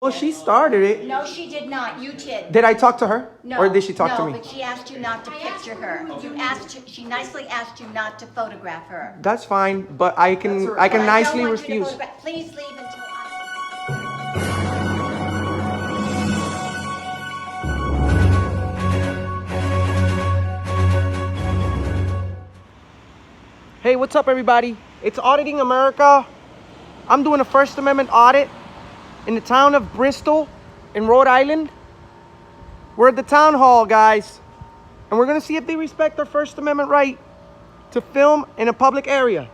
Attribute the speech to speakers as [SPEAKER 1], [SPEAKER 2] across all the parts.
[SPEAKER 1] Well, she started it.
[SPEAKER 2] No, she did not. You did.
[SPEAKER 1] Did I talk to her?
[SPEAKER 2] No.
[SPEAKER 1] Or did she talk to me?
[SPEAKER 2] No, but she asked you not to picture her. She nicely asked you not to photograph her.
[SPEAKER 1] That's fine, but I can nicely refuse.
[SPEAKER 2] Please leave until I...
[SPEAKER 1] Hey, what's up, everybody? It's Auditing America. I'm doing a First Amendment audit in the town of Bristol in Rhode Island. We're at the town hall, guys, and we're gonna see if they respect our First Amendment right to film in a public area.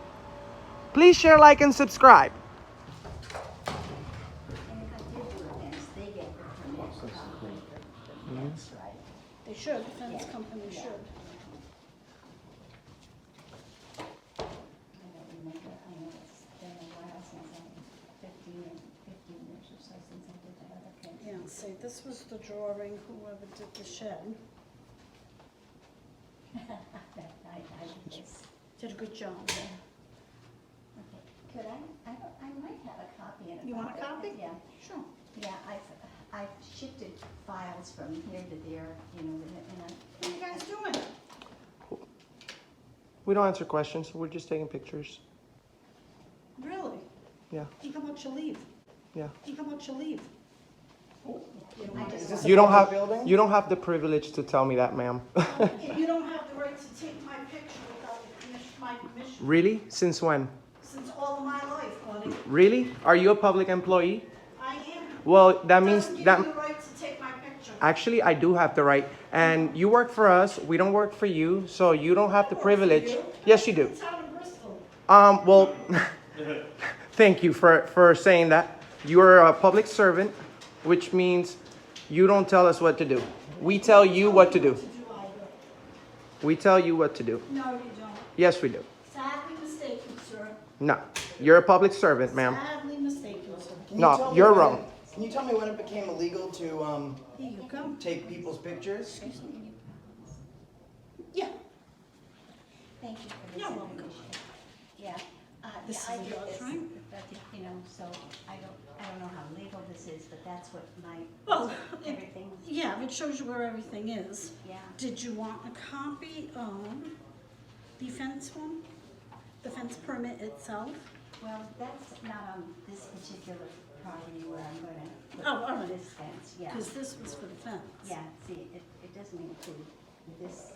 [SPEAKER 1] Please share, like, and subscribe.
[SPEAKER 3] They should, the fence company should. Yeah, see, this was the drawing, whoever did the shed. Did a good job.
[SPEAKER 2] Okay. Could I might have a copy in a
[SPEAKER 3] You want a copy?
[SPEAKER 2] Yeah.
[SPEAKER 3] Sure.
[SPEAKER 2] Yeah, I've shifted files from here to there, you know,
[SPEAKER 3] What are you guys doing?
[SPEAKER 1] We don't answer questions. We're just taking pictures.
[SPEAKER 3] Really?
[SPEAKER 1] Yeah.
[SPEAKER 3] How about you leave?
[SPEAKER 1] Yeah.
[SPEAKER 3] How about you leave?
[SPEAKER 1] You don't have the privilege to tell me that, ma'am.
[SPEAKER 3] You don't have the right to take my picture without my permission.
[SPEAKER 1] Really? Since when?
[SPEAKER 3] Since all of my life, buddy.
[SPEAKER 1] Really? Are you a public employee?
[SPEAKER 3] I am.
[SPEAKER 1] Well, that means
[SPEAKER 3] Doesn't give
[SPEAKER 1] that
[SPEAKER 3] you the right to take my picture.
[SPEAKER 1] actually I do have the right. And you work for us. We don't work for you, so you don't have the privilege. Yes, you do.
[SPEAKER 3] Town of Bristol.
[SPEAKER 1] Well, thank you for saying that. You're a public servant, which means you don't tell us what to do. We tell you what to do. We tell you what to do.
[SPEAKER 3] No, you don't.
[SPEAKER 1] Yes, we do.
[SPEAKER 3] Sadly mistaken, sir.
[SPEAKER 1] No, you're a public servant, ma'am.
[SPEAKER 3] Sadly mistaken, sir.
[SPEAKER 1] No, you're wrong.
[SPEAKER 4] Can you tell me when it became illegal to
[SPEAKER 3] Here you go.
[SPEAKER 4] take people's pictures?
[SPEAKER 3] Yeah.
[SPEAKER 2] thank you for this
[SPEAKER 3] You're welcome.
[SPEAKER 2] information. Yeah.
[SPEAKER 3] This
[SPEAKER 2] I
[SPEAKER 3] is
[SPEAKER 2] did
[SPEAKER 3] yours,
[SPEAKER 2] this,
[SPEAKER 3] right?
[SPEAKER 2] but, you know, so I don't know how legal this is, but that's what
[SPEAKER 3] Well,
[SPEAKER 2] everything,
[SPEAKER 3] yeah, it shows you where everything is.
[SPEAKER 2] yeah.
[SPEAKER 3] Did you want a copy of the fence one? The fence permit itself?
[SPEAKER 2] Well, that's not on this particular property where I'm gonna
[SPEAKER 3] Oh, all right.
[SPEAKER 2] put this fence, yeah.
[SPEAKER 3] Because this was for the fence.
[SPEAKER 2] Yeah, see, it doesn't include this.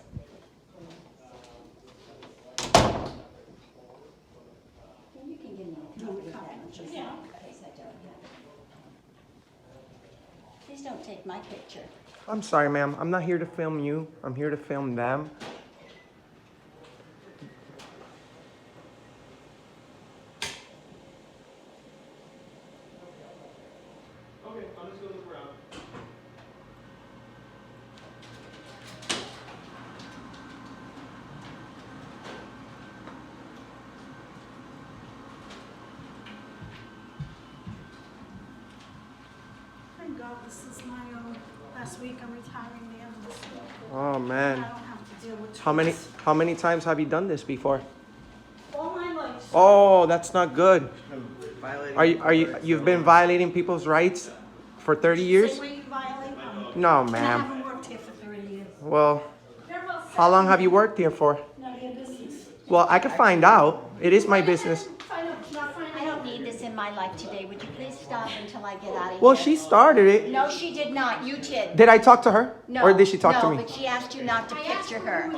[SPEAKER 2] You can give me a copy of that, just in
[SPEAKER 3] Yeah.
[SPEAKER 2] case I don't have it. Please don't take my picture.
[SPEAKER 1] I'm sorry, ma'am. I'm not here to film you. I'm here to film them.
[SPEAKER 5] Okay, I'm just gonna look around.
[SPEAKER 3] Thank God this is my last week. I'm retiring the end of this week.
[SPEAKER 1] Oh,
[SPEAKER 3] I
[SPEAKER 1] man.
[SPEAKER 3] don't have to deal with
[SPEAKER 1] How many times have you done this before?
[SPEAKER 3] all my life. sir.
[SPEAKER 1] Oh, that's not good.
[SPEAKER 4] Violating
[SPEAKER 1] You've been violating people's rights for 30 years?
[SPEAKER 3] Same way you violate mine.
[SPEAKER 1] No,
[SPEAKER 3] And I
[SPEAKER 1] ma'am.
[SPEAKER 3] haven't worked here for 30 years.
[SPEAKER 1] Well,
[SPEAKER 3] They're about
[SPEAKER 1] how long have you worked here for?
[SPEAKER 3] None of your business.
[SPEAKER 1] Well, I could find out. It is my business.
[SPEAKER 2] I don't need this in my life today. Would you please stop until I get out of here?
[SPEAKER 1] Well, she started it.
[SPEAKER 2] No, she did not. You did.
[SPEAKER 1] Did I talk to her?
[SPEAKER 2] No.
[SPEAKER 1] Or did she talk to me?
[SPEAKER 2] No, but she asked you not to picture her.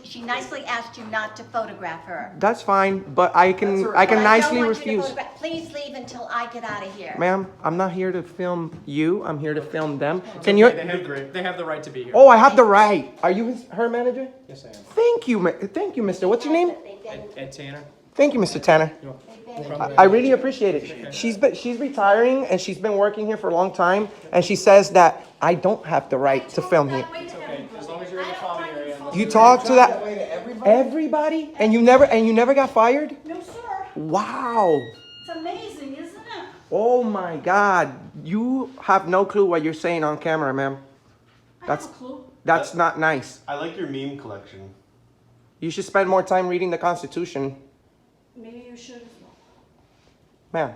[SPEAKER 2] She nicely asked you not to photograph her.
[SPEAKER 1] That's fine, but I can
[SPEAKER 2] But I don't
[SPEAKER 1] nicely
[SPEAKER 2] want you to
[SPEAKER 1] refuse.
[SPEAKER 2] photograph. Please leave until I get out of here.
[SPEAKER 1] Ma'am, I'm not here to film you. I'm here to film them. Can you?
[SPEAKER 5] They have the right to be here.
[SPEAKER 1] Oh, I have the right. Are you her manager?
[SPEAKER 5] Yes, I am.
[SPEAKER 1] Thank you, mister. What's your name?
[SPEAKER 5] Ed Tanner.
[SPEAKER 1] Thank you, Mr. Tanner. I really appreciate it. She's retiring and she's been working here for a long time, and she says that I don't have the right to film here.
[SPEAKER 5] Okay, as long as you're in the common area.
[SPEAKER 1] You talk to that
[SPEAKER 4] way to everybody?
[SPEAKER 1] everybody, and you never got fired?
[SPEAKER 3] No, sir.
[SPEAKER 1] Wow.
[SPEAKER 3] It's amazing, isn't it?
[SPEAKER 1] Oh my God. You have no clue what you're saying on camera, ma'am.
[SPEAKER 3] I
[SPEAKER 1] That's
[SPEAKER 3] have a clue.
[SPEAKER 1] that's not nice.
[SPEAKER 6] I like your meme collection.
[SPEAKER 1] You should spend more time reading the Constitution,
[SPEAKER 3] Maybe you should as well.
[SPEAKER 1] ma'am.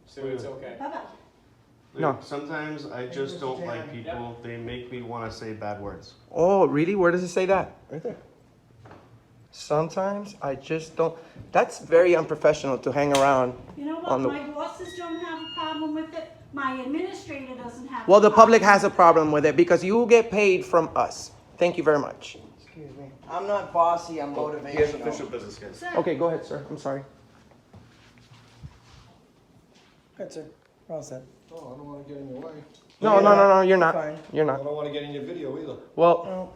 [SPEAKER 5] So it's okay.
[SPEAKER 3] Bye-bye.
[SPEAKER 1] No.
[SPEAKER 6] Sometimes I just don't like people. They make me want to say bad words.
[SPEAKER 1] Oh, really? Where does it say that?
[SPEAKER 6] Right there.
[SPEAKER 1] Sometimes I just don't. That's very unprofessional to hang around.
[SPEAKER 3] You know what,
[SPEAKER 1] On the-
[SPEAKER 3] my bosses don't have a problem with it, my administrator doesn't have.
[SPEAKER 1] Well,
[SPEAKER 3] a
[SPEAKER 1] the public
[SPEAKER 3] problem
[SPEAKER 1] has a
[SPEAKER 3] with it.
[SPEAKER 1] problem with it because you get paid from us. Thank you very much.
[SPEAKER 4] Excuse me. I'm not bossy, I'm
[SPEAKER 6] He has
[SPEAKER 4] motivational.
[SPEAKER 6] official business, guys.
[SPEAKER 3] Sir,
[SPEAKER 1] Okay, go ahead, sir. I'm sorry.
[SPEAKER 4] Good, sir. We're all set.
[SPEAKER 7] Oh, I don't wanna get in your way.
[SPEAKER 1] No, you're not.
[SPEAKER 4] Fine.
[SPEAKER 1] You're
[SPEAKER 7] I
[SPEAKER 1] not.
[SPEAKER 7] don't wanna get in your video either.
[SPEAKER 1] Well,
[SPEAKER 4] No,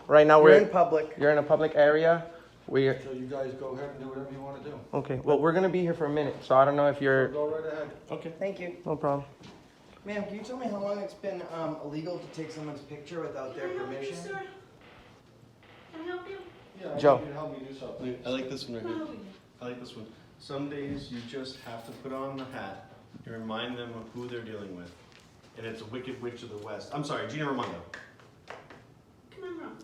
[SPEAKER 1] right now
[SPEAKER 4] we're in
[SPEAKER 1] we're
[SPEAKER 4] public.
[SPEAKER 1] you're in a public area. We're
[SPEAKER 7] So you guys go ahead and do whatever you wanna do.
[SPEAKER 1] okay. Well, we're gonna be here for a minute, so I don't know if you're.
[SPEAKER 7] Go right ahead.
[SPEAKER 6] Okay.
[SPEAKER 4] Thank you.
[SPEAKER 1] No problem.
[SPEAKER 4] Ma'am, can you tell me how long it's been illegal to take someone's picture without their
[SPEAKER 3] Can I help you,
[SPEAKER 4] permission?
[SPEAKER 3] sir? Can I help you?
[SPEAKER 7] Yeah, I
[SPEAKER 1] Joe.
[SPEAKER 7] need you to help me do something.
[SPEAKER 6] I like this one right
[SPEAKER 3] Can I
[SPEAKER 6] here.
[SPEAKER 3] help you?
[SPEAKER 6] I like this one. Some days you just have to put on the hat and remind them of who they're dealing with. And it's a wicked witch of the west. I'm sorry, Gina Raimondo.
[SPEAKER 3] Come on, Ron.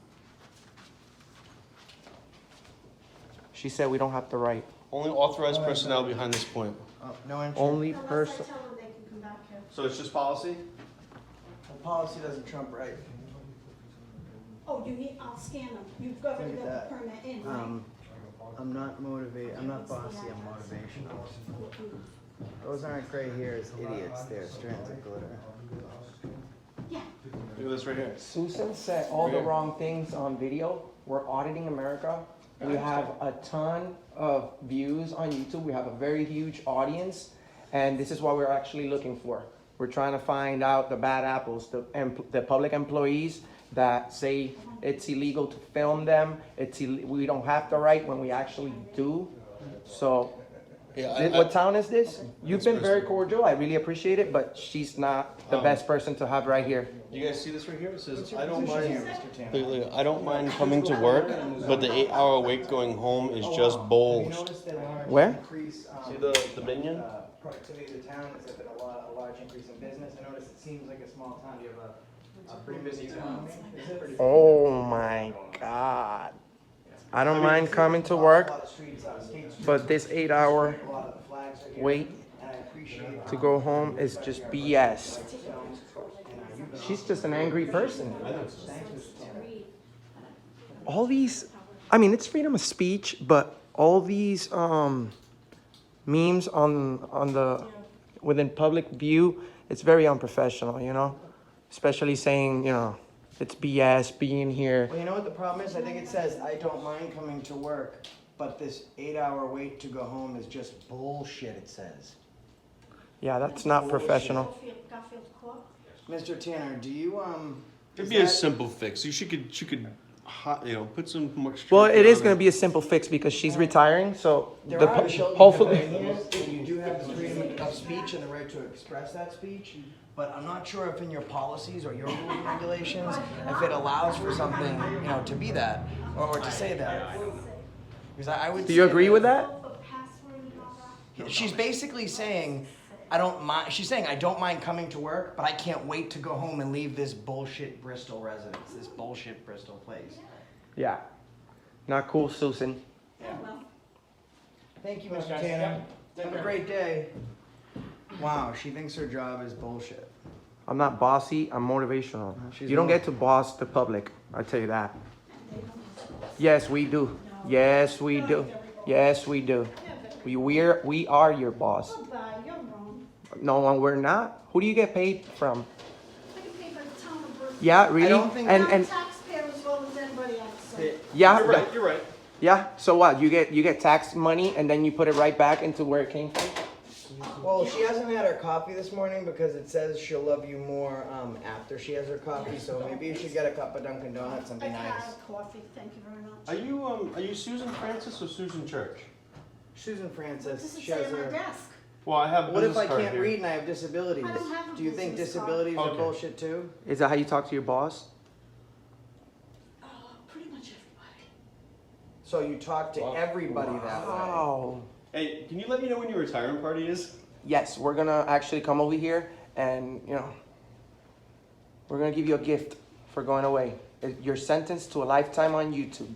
[SPEAKER 1] She said we don't have to write.
[SPEAKER 6] Only authorized personnel behind this point.
[SPEAKER 4] Oh, no entry.
[SPEAKER 1] Only
[SPEAKER 3] Unless I
[SPEAKER 1] person.
[SPEAKER 3] tell them they can come back here.
[SPEAKER 6] So it's just policy?
[SPEAKER 4] The policy doesn't trump right.
[SPEAKER 3] Oh, you need, I'll scan them, you've got to
[SPEAKER 4] Look at
[SPEAKER 3] get the
[SPEAKER 4] that.
[SPEAKER 3] permit in, right?
[SPEAKER 4] I'm not motivated, I'm not bossy, I'm motivational. Those aren't gray hairs, idiots, they're strands of glitter.
[SPEAKER 3] Yeah,
[SPEAKER 6] Look at this right here.
[SPEAKER 1] Susan said all the wrong things on video. We're auditing America. We have a ton of views on YouTube. We have a very huge audience, and this is what we're actually looking for. We're trying to find out the bad apples, the public employees that say it's illegal to film them. We don't have to write when we actually do. So, what town is this? You've been very cordial. I really appreciate it, but she's not the best person to have right here.
[SPEAKER 6] You guys see this right here? It says, I
[SPEAKER 4] Here,
[SPEAKER 6] don't mind.
[SPEAKER 4] Mr. Tanner.
[SPEAKER 6] I don't mind coming to work, but the 8-hour wait going home is just
[SPEAKER 4] Have you
[SPEAKER 6] bullshit.
[SPEAKER 4] noticed a large
[SPEAKER 1] Where?
[SPEAKER 4] increase,
[SPEAKER 6] See the minion?
[SPEAKER 4] productivity of the town, has there been a large increase in business? I noticed it seems like a small town, do you have a pretty busy town? Is it pretty busy?
[SPEAKER 1] Oh my God. I don't mind coming to work,
[SPEAKER 4] A lot of streets, State Street,
[SPEAKER 1] but this 8-hour
[SPEAKER 4] a lot of the flags are here,
[SPEAKER 1] wait
[SPEAKER 4] and I appreciate
[SPEAKER 1] to go home is just BS. She's just an angry person. All these, I mean, it's freedom of speech, but all these memes on the within public view, it's very unprofessional, you know? Especially saying, you know, it's BS being here.
[SPEAKER 4] Well, you know what the problem is? I think it says, I don't mind coming to work, but this 8-hour wait to go home is just bullshit, it says.
[SPEAKER 1] Yeah, that's not professional.
[SPEAKER 3] Garfield Court.
[SPEAKER 4] Mr. Tanner, do you,
[SPEAKER 6] It'd
[SPEAKER 4] is
[SPEAKER 6] be a
[SPEAKER 4] that-
[SPEAKER 6] simple fix. She could, put some more.
[SPEAKER 1] Well, it is
[SPEAKER 6] on
[SPEAKER 1] going to be a simple fix because she's retiring, so
[SPEAKER 4] There
[SPEAKER 1] the,
[SPEAKER 4] are children
[SPEAKER 1] hopefully.
[SPEAKER 4] here, and you do have the freedom of speech and the right to express that speech, but I'm not sure if in your policies or your rules and regulations, if it allows for something, you know, to be that, or to say that. Because I would
[SPEAKER 1] Do you
[SPEAKER 4] say
[SPEAKER 1] agree with that?
[SPEAKER 3] A password and all that.
[SPEAKER 4] She's basically saying, I don't mind, she's saying, I don't mind coming to work, but I can't wait to go home and leave this bullshit Bristol residence, this bullshit Bristol place.
[SPEAKER 1] Yeah. Not cool, Susan.
[SPEAKER 3] Oh, well.
[SPEAKER 4] Thank you, Mr. Tanner. Have a great day. Wow, she thinks her job is bullshit.
[SPEAKER 1] I'm not bossy, I'm motivational.
[SPEAKER 4] She's
[SPEAKER 1] You don't
[SPEAKER 4] more-
[SPEAKER 1] get to boss the public, I tell you that. Yes, we do. Yes, we do. Yes, we do. We are your boss.
[SPEAKER 3] Goodbye, you're wrong.
[SPEAKER 1] No, we're not. Who do you get paid from?
[SPEAKER 3] I can pay by the town of Bristol.
[SPEAKER 1] Yeah, really?
[SPEAKER 4] don't think-
[SPEAKER 1] and
[SPEAKER 3] I'm a
[SPEAKER 1] and
[SPEAKER 3] taxpayer as well as anybody else, so.
[SPEAKER 1] yeah,
[SPEAKER 6] You're right. You're right.
[SPEAKER 1] yeah. So what? You get tax money and then you put it right back into where it came from?
[SPEAKER 4] Well, she hasn't had her coffee this morning because it says she'll love you more after she has her coffee. So maybe you should get a cup of Dunkin' Donuts and be
[SPEAKER 3] I can't
[SPEAKER 4] nice.
[SPEAKER 3] have coffee, thank you very much.
[SPEAKER 6] Are you Susan Francis or Susan Church?
[SPEAKER 4] Susan
[SPEAKER 3] What
[SPEAKER 4] Francis,
[SPEAKER 3] does it
[SPEAKER 4] she
[SPEAKER 3] say
[SPEAKER 4] has
[SPEAKER 3] on my
[SPEAKER 4] her.
[SPEAKER 3] desk?
[SPEAKER 6] Well, I have.
[SPEAKER 4] What if
[SPEAKER 6] business
[SPEAKER 4] I
[SPEAKER 6] card
[SPEAKER 4] can't
[SPEAKER 6] here.
[SPEAKER 4] read and I have disabilities?
[SPEAKER 3] I don't have a
[SPEAKER 4] Do you think
[SPEAKER 3] business card.
[SPEAKER 4] disabilities are
[SPEAKER 6] Okay.
[SPEAKER 4] bullshit too?
[SPEAKER 1] Is that how you talk to your boss?
[SPEAKER 3] Oh, pretty much everybody.
[SPEAKER 4] So you talk to everybody that way.
[SPEAKER 1] Oh.
[SPEAKER 6] Hey, can you let me know when your retirement party is?
[SPEAKER 1] Yes, we're gonna actually come over here and, you know, we're gonna give you a gift for going away. You're sentenced to a lifetime on YouTube.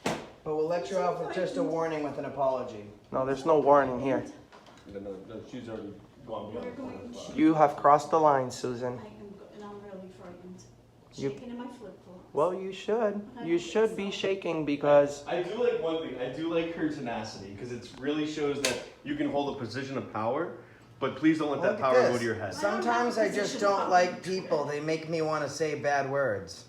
[SPEAKER 4] But we'll let you off with just a warning with an apology.
[SPEAKER 1] No, there's no warning here.
[SPEAKER 6] No, she's already gone beyond
[SPEAKER 3] We're
[SPEAKER 6] the point
[SPEAKER 3] going
[SPEAKER 6] of,
[SPEAKER 3] to.
[SPEAKER 1] You have crossed the line, Susan.
[SPEAKER 3] And I'm really frightened.
[SPEAKER 1] You-
[SPEAKER 3] Shaking in my flip-flops.
[SPEAKER 1] Well, you should. You should be shaking because
[SPEAKER 6] I do like one thing. I do like her tenacity because it really shows that you can hold a position of power, but please don't let that
[SPEAKER 4] Look at
[SPEAKER 6] power go
[SPEAKER 4] this.
[SPEAKER 6] to your head.
[SPEAKER 4] Sometimes I just don't like people. They make me want to say bad words.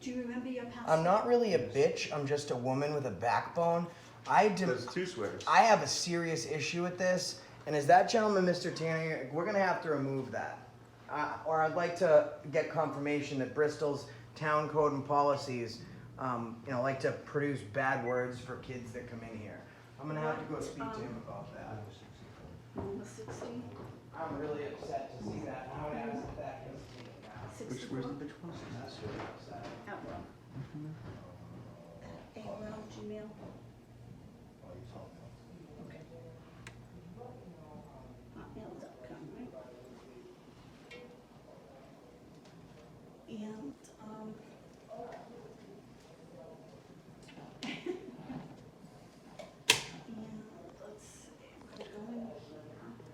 [SPEAKER 3] Do you remember your past?
[SPEAKER 4] I'm not really a bitch. I'm just a woman with a backbone.
[SPEAKER 6] There's two swears.
[SPEAKER 4] I have a serious issue with this, and as that gentleman, Mr. Tanner, we're gonna have to remove that. Or I'd like to get confirmation that Bristol's town code and policies, like to produce bad words for kids that come in here. I'm gonna have to go speak to him about that.
[SPEAKER 3] Number 16.
[SPEAKER 4] I'm really upset to see that. I would ask if that gets taken down.
[SPEAKER 3] 64.
[SPEAKER 6] Which one?
[SPEAKER 3] Outlaw. AOL, Gmail. Okay. Hotmail.com, right? And, let's see, we're going here.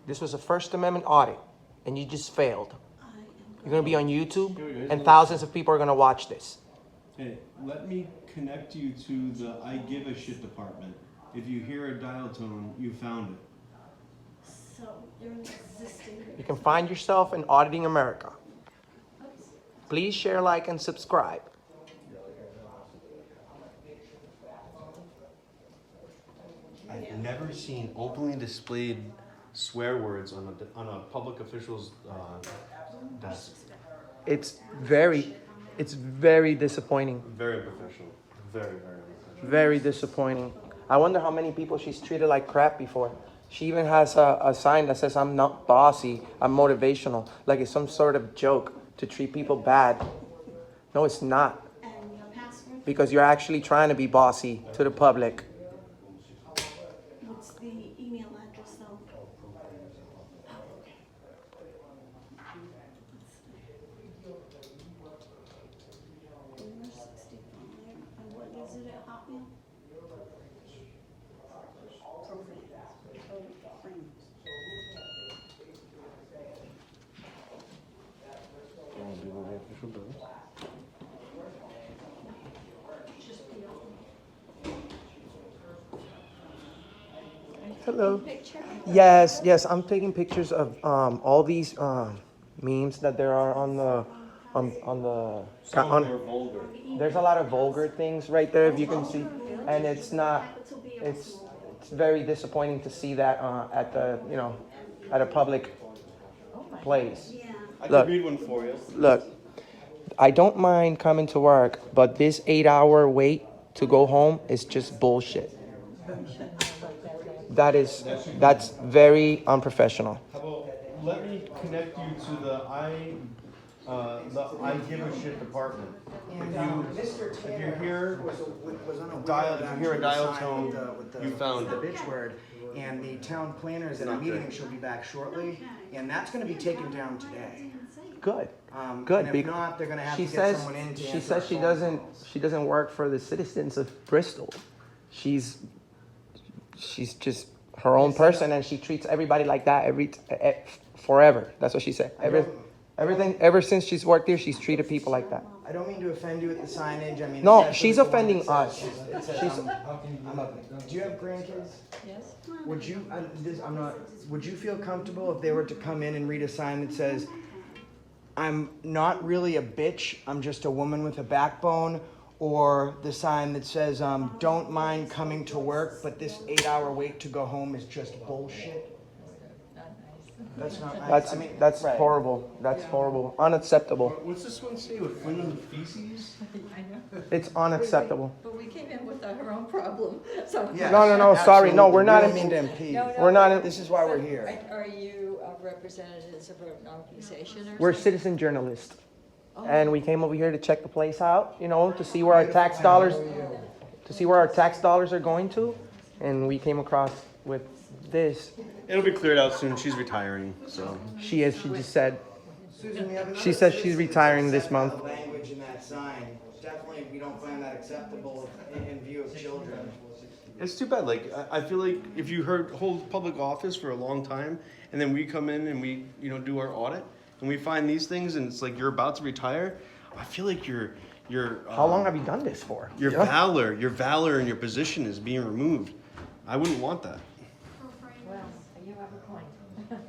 [SPEAKER 1] this was a First Amendment audit and you just failed.
[SPEAKER 3] I am
[SPEAKER 1] You're going to be on YouTube
[SPEAKER 7] Here we go.
[SPEAKER 1] and thousands of people are going to watch this.
[SPEAKER 8] Hey, let me connect you to the I give a shit department. If you hear a dial tone, you found it.
[SPEAKER 3] So you're an existing.
[SPEAKER 1] You can find yourself in Auditing America. Please share, like, and subscribe.
[SPEAKER 6] I've never seen openly displayed swear words on a public official's desk.
[SPEAKER 1] It's very disappointing.
[SPEAKER 6] Very professional. Very, very professional.
[SPEAKER 1] Very disappointing. I wonder how many people she's treated like crap before. She even has a sign that says, I'm not bossy, I'm motivational. Like it's some sort of joke to treat people bad. No, it's not.
[SPEAKER 3] And your password?
[SPEAKER 1] Because you're actually trying to be bossy to the public.
[SPEAKER 3] What's the email address though? Oh, okay. Let's see. 65. And what is it at Hotmail?
[SPEAKER 1] Hello. Yes, I'm taking pictures of all these memes that there are on the
[SPEAKER 6] Vulgar.
[SPEAKER 1] there's a lot of vulgar things right there if you can see, and it's very disappointing to see that at a public place.
[SPEAKER 3] Yeah.
[SPEAKER 6] I
[SPEAKER 1] Look.
[SPEAKER 6] can read one for you.
[SPEAKER 1] Look, I don't mind coming to work, but this 8-hour wait to go home is just bullshit. That's very unprofessional.
[SPEAKER 6] How about let me connect you to the I give a shit department. If you hear a dial tone, you found
[SPEAKER 4] the
[SPEAKER 6] it.
[SPEAKER 4] bitch word. And the town planner is at a meeting, and she'll be back shortly, and that's gonna be taken down today.
[SPEAKER 1] Good.
[SPEAKER 4] And
[SPEAKER 1] Good.
[SPEAKER 4] if not, they're gonna have
[SPEAKER 1] She
[SPEAKER 4] to get
[SPEAKER 1] says
[SPEAKER 4] someone in to
[SPEAKER 1] she
[SPEAKER 4] answer
[SPEAKER 1] says
[SPEAKER 4] the
[SPEAKER 1] she
[SPEAKER 4] phone.
[SPEAKER 1] doesn't work for the citizens of Bristol. She's just her own person, and she treats everybody like that forever. That's what she said. Ever since she's worked here, she's treated people like that.
[SPEAKER 4] I don't mean to offend you with the signage, I mean.
[SPEAKER 1] No,
[SPEAKER 4] it says
[SPEAKER 1] she's
[SPEAKER 4] what the one
[SPEAKER 1] offending
[SPEAKER 4] that
[SPEAKER 1] us.
[SPEAKER 4] says. It says,
[SPEAKER 1] She's-
[SPEAKER 4] do you have grandkids? Yes. Would you, would you feel comfortable if they were to come in and read a sign that says, I'm not really a bitch, I'm just a woman with a backbone? Or the sign that says, don't mind coming to work, but this 8-hour wait to go home is just bullshit? That's not nice.
[SPEAKER 1] That's
[SPEAKER 4] right.
[SPEAKER 1] horrible. That's horrible. Unacceptable.
[SPEAKER 6] What's this one say with flinging feces?
[SPEAKER 1] It's unacceptable.
[SPEAKER 9] But we came in with our own problem, so.
[SPEAKER 4] Yes,
[SPEAKER 1] No, sorry. No, we're not
[SPEAKER 4] We
[SPEAKER 1] in-
[SPEAKER 4] don't mean to impede.
[SPEAKER 9] No, no.
[SPEAKER 1] We're not in-
[SPEAKER 4] This is why we're here.
[SPEAKER 9] Are you representatives of an organization or
[SPEAKER 1] We're
[SPEAKER 9] something?
[SPEAKER 1] citizen journalists. And we came over here to check the place out, to see where our tax dollars are going to. And we came across with this.
[SPEAKER 6] It'll be cleared out soon. She's retiring, so.
[SPEAKER 1] She just said.
[SPEAKER 4] Susan, we have another
[SPEAKER 1] She says she's
[SPEAKER 4] citizen
[SPEAKER 1] retiring
[SPEAKER 4] that
[SPEAKER 1] this
[SPEAKER 4] said
[SPEAKER 1] month.
[SPEAKER 4] the language in that sign, definitely, we don't find that acceptable in view of children.
[SPEAKER 6] It's too bad. Like I feel like if you hold public office for a long time, and then we come in and we do our audit, and we find these things, and it's like you're about to retire. I feel like your
[SPEAKER 1] How long have you done this for?
[SPEAKER 6] your valor and your position is being removed. I wouldn't want that.
[SPEAKER 9] Well, you have a point.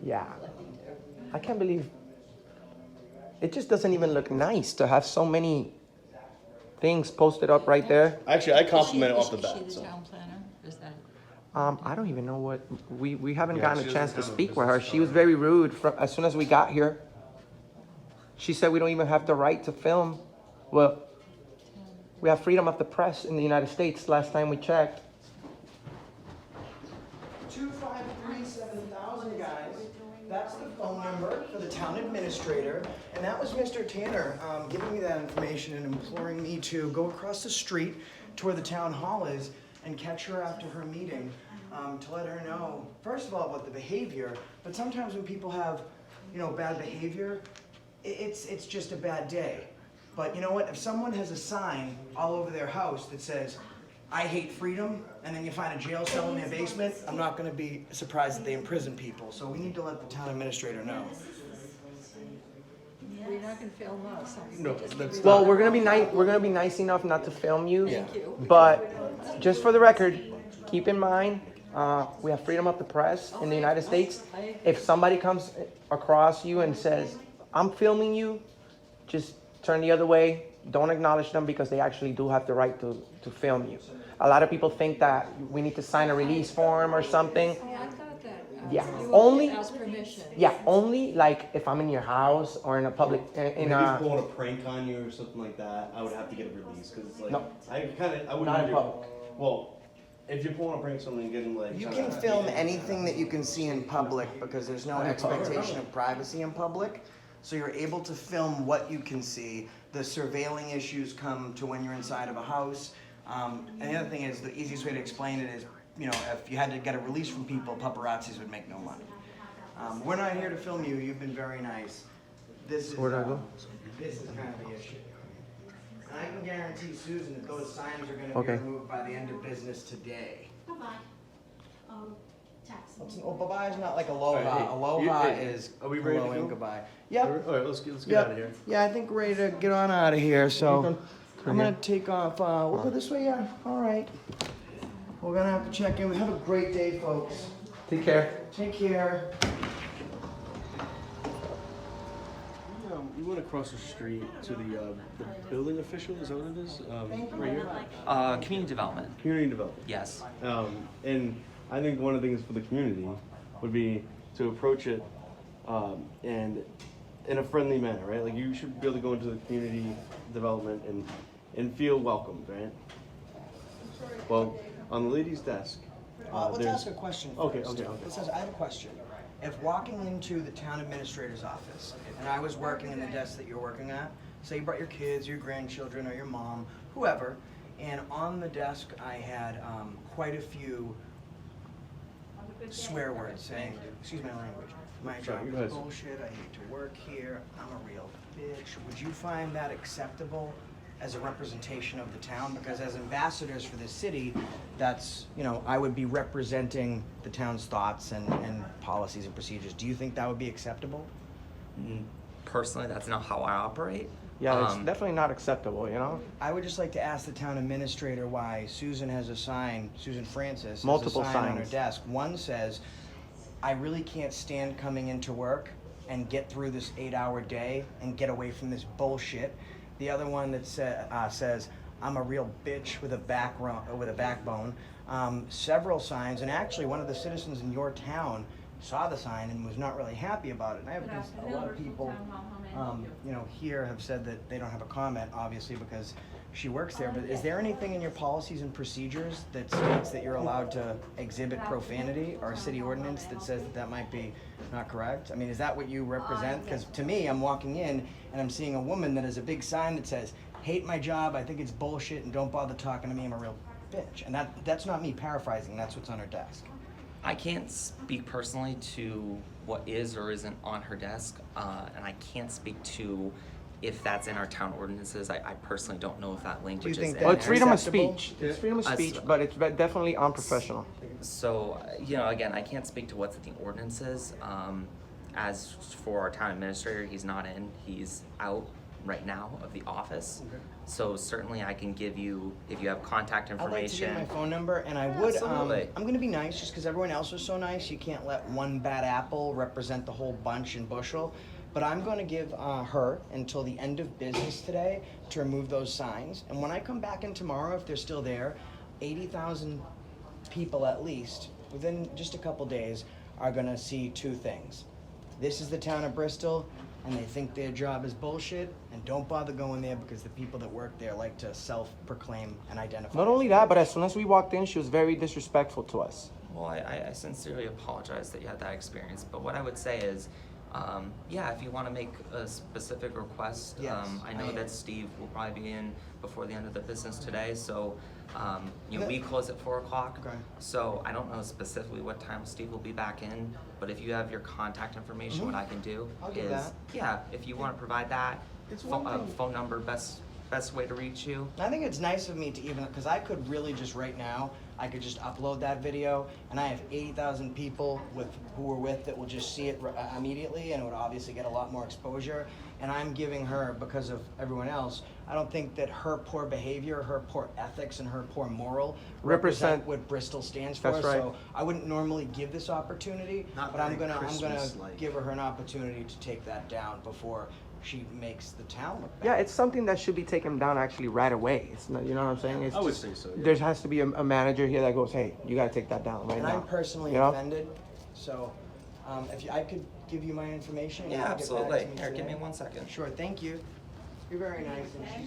[SPEAKER 1] Yeah. I can't believe it just doesn't even look nice to have so many things posted up right there.
[SPEAKER 6] Actually, I compliment it
[SPEAKER 9] Is
[SPEAKER 6] off the
[SPEAKER 9] she
[SPEAKER 6] bat.
[SPEAKER 9] the
[SPEAKER 6] So.
[SPEAKER 9] town planner? Is that?
[SPEAKER 1] I don't even know what we haven't
[SPEAKER 6] Yeah,
[SPEAKER 1] gotten
[SPEAKER 6] she
[SPEAKER 1] a chance to
[SPEAKER 6] doesn't have a
[SPEAKER 1] speak with her.
[SPEAKER 6] business
[SPEAKER 1] She was very rude as soon as we got here. She said we don't even have the right to film. Well, we have freedom of the press in the United States last time we checked.
[SPEAKER 4] 253-7000, guys. That's the phone number for the town administrator, and that was Mr. Tanner giving me that information and imploring me to go across the street to where the town hall is and catch her after her meeting to let her know, first of all, about the behavior, but sometimes when people have, bad behavior, it's just a bad day. But you know what? If someone has a sign all over their house that says, "I hate freedom," and then you find a jail cell in their basement, I'm not going to be surprised that they imprison people. So we need to let the town administrator know.
[SPEAKER 9] We're not gonna film us.
[SPEAKER 6] No, that's
[SPEAKER 1] Well, we're gonna be nice. We're gonna be nice enough not to film you.
[SPEAKER 9] Thank you.
[SPEAKER 1] But just for the record, keep in mind we have freedom of the press in the United States. If somebody comes across you and says, "I'm filming you," just turn the other way. Don't acknowledge them because they actually do have the right to film you. A lot of people think that we need to sign a release form or something.
[SPEAKER 9] Oh, I thought that.
[SPEAKER 1] Yeah,
[SPEAKER 9] You
[SPEAKER 1] only-
[SPEAKER 9] ask permission.
[SPEAKER 1] Yeah, only like if I'm in your house or in a public, in
[SPEAKER 6] Maybe
[SPEAKER 1] a,
[SPEAKER 6] pulling a prank on you or something like that, I would have to get a release because it's like
[SPEAKER 1] No.
[SPEAKER 6] I wouldn't
[SPEAKER 1] Not in
[SPEAKER 6] do-
[SPEAKER 1] public.
[SPEAKER 6] Well, if you're pulling a prank on someone and getting like
[SPEAKER 4] You can film anything that you can see in public because there's no expectation of privacy in public. So you're able to film what you can see. The surveilling issues come to when you're inside of a house. And the other thing is, the easiest way to explain it is, if you had to get a release from people, paparazzis would make no money. We're not here to film you. You've been very nice. This is
[SPEAKER 1] Where'd I go?
[SPEAKER 4] This is kind of the issue. And I can guarantee Susan that those signs are going to
[SPEAKER 1] Okay.
[SPEAKER 4] be removed by the end of business today.
[SPEAKER 3] Bye-bye. Text.
[SPEAKER 4] Well, bye-bye is not like aloha.
[SPEAKER 6] All right, hey,
[SPEAKER 4] Aloha
[SPEAKER 6] hey,
[SPEAKER 4] is
[SPEAKER 6] are we ready to
[SPEAKER 4] hello and
[SPEAKER 6] go?
[SPEAKER 4] goodbye.
[SPEAKER 6] All
[SPEAKER 4] Yep.
[SPEAKER 6] right, let's get
[SPEAKER 4] Yep.
[SPEAKER 6] out of here.
[SPEAKER 4] Yeah, I think we're ready to get on out of here. So
[SPEAKER 1] Okay.
[SPEAKER 4] I'm gonna take off. We'll go this way. Yeah. All right. We're gonna have to check in. Have a great day, folks.
[SPEAKER 1] take care.
[SPEAKER 4] Take care.
[SPEAKER 6] We went across the street to the building official. Is that what it is? Right here.
[SPEAKER 10] Community development,
[SPEAKER 6] Community development.
[SPEAKER 10] yes.
[SPEAKER 6] And I think one of the things for the community would be to approach it and in a friendly manner, right? Like you should be able to go into the community development and feel welcomed, right? Well, on the lady's desk,
[SPEAKER 4] Let's
[SPEAKER 6] there's
[SPEAKER 4] ask a question.
[SPEAKER 6] Okay,
[SPEAKER 4] first.
[SPEAKER 6] okay.
[SPEAKER 4] I have a question. If walking into the town administrator's office and I was working in the desk that you're working at, say you brought your kids, your grandchildren, or your mom, whoever, and on the desk I had quite a few swear words saying, excuse my language, my job
[SPEAKER 6] go ahead.
[SPEAKER 4] is bullshit, I hate to work here, I'm a real bitch. Would you find that acceptable as a representation of the town? Because as ambassadors for this city, that's, I would be representing the town's thoughts and policies and procedures. Do you think that would be acceptable?
[SPEAKER 10] Personally, that's not how I operate.
[SPEAKER 1] Yeah, it's definitely not acceptable.
[SPEAKER 4] I would just like to ask the town administrator why Susan has a sign, Susan Francis,
[SPEAKER 1] Multiple
[SPEAKER 4] has a sign on her
[SPEAKER 1] signs.
[SPEAKER 4] desk. One says, "I really can't stand coming into work and get through this 8-hour day and get away from this bullshit." The other one that says, "I'm a real bitch with a backbone." Several signs, and actually one of the citizens in your town saw the sign and was not really happy about it. And I have a lot of people, here have said that they don't have a comment, obviously, because she works there. But is there anything in your policies and procedures that states that you're allowed to exhibit profanity, or a city ordinance that says that might be not correct? I mean, is that what you represent? Because to me, I'm walking in and I'm seeing a woman that has a big sign that says, "Hate my job, I think it's bullshit, and don't bother talking to me, I'm a real bitch." And that's not me paraphrasing, that's what's on her desk.
[SPEAKER 10] I can't speak personally to what is or isn't on her desk, and I can't speak to if that's in our town ordinances. I personally don't know if that language is
[SPEAKER 4] think
[SPEAKER 10] in
[SPEAKER 4] that-
[SPEAKER 1] Well,
[SPEAKER 10] there.
[SPEAKER 1] it's freedom of
[SPEAKER 4] Acceptable?
[SPEAKER 1] speech. It's freedom of
[SPEAKER 10] Us-
[SPEAKER 1] speech, but it's definitely unprofessional.
[SPEAKER 10] So, again, I can't speak to what's in the ordinances. As for our town administrator, he's not in, he's out right now of the office. So certainly I can give you, if you have contact
[SPEAKER 4] I'd like to
[SPEAKER 10] information.
[SPEAKER 4] give my phone number, and I would.
[SPEAKER 10] Absolutely.
[SPEAKER 4] I'm gonna be nice, just because everyone else was so nice. You can't let one bad apple represent the whole bunch and bushel. But I'm going to give her until the end of business today to remove those signs. And when I come back in tomorrow, if they're still there, 80,000 people at least, within just a couple days, are going to see two things. This is the town of Bristol, and they think their job is bullshit, and don't bother going there because the people that work there like to self-proclaim and identify.
[SPEAKER 1] Not only that, but as soon as we walked in, she was very disrespectful to us.
[SPEAKER 10] Well, I sincerely apologize that you had that experience, but what I would say is, yeah, if you want to make a specific request,
[SPEAKER 4] Yes,
[SPEAKER 10] I know that Steve will probably be in before the end of the business today, so, we close at 4 o'clock.
[SPEAKER 4] Okay.
[SPEAKER 10] So I don't know specifically what time Steve will be back in, but if you have your contact information, what I can do
[SPEAKER 4] I'll give
[SPEAKER 10] is,
[SPEAKER 4] that.
[SPEAKER 10] yeah, if you want to provide that,
[SPEAKER 4] It's one thing-
[SPEAKER 10] phone number, best way to reach you.
[SPEAKER 4] I think it's nice of me to even, because I could really just right now, I could just upload that video, and I have 80,000 people who we're with that will just see it immediately, and it would obviously get a lot more exposure. And I'm giving her, because of everyone else, I don't think that her poor behavior, her poor ethics, and her poor moral represent what Bristol stands for.
[SPEAKER 1] That's right.
[SPEAKER 4] So I wouldn't normally give this opportunity,
[SPEAKER 8] Not
[SPEAKER 4] but I'm
[SPEAKER 8] very
[SPEAKER 4] gonna
[SPEAKER 8] Christmas-like.
[SPEAKER 4] give her an opportunity to take that down before she makes the town look bad.
[SPEAKER 1] Yeah, it's something that should be taken down actually right away. It's not, you know what I'm saying? It's
[SPEAKER 8] I would
[SPEAKER 1] just-
[SPEAKER 8] say so, yeah.
[SPEAKER 1] There has to be a manager here that goes, hey, you gotta take that down right
[SPEAKER 4] And
[SPEAKER 1] now.
[SPEAKER 4] I'm personally
[SPEAKER 1] You know?
[SPEAKER 4] offended, so if I could give you my information. and
[SPEAKER 10] Yeah,
[SPEAKER 4] you could get back
[SPEAKER 10] absolutely.
[SPEAKER 4] to me
[SPEAKER 10] Here, give
[SPEAKER 4] today.
[SPEAKER 10] me 1 second.
[SPEAKER 4] Sure, thank you. You're very nice. And she's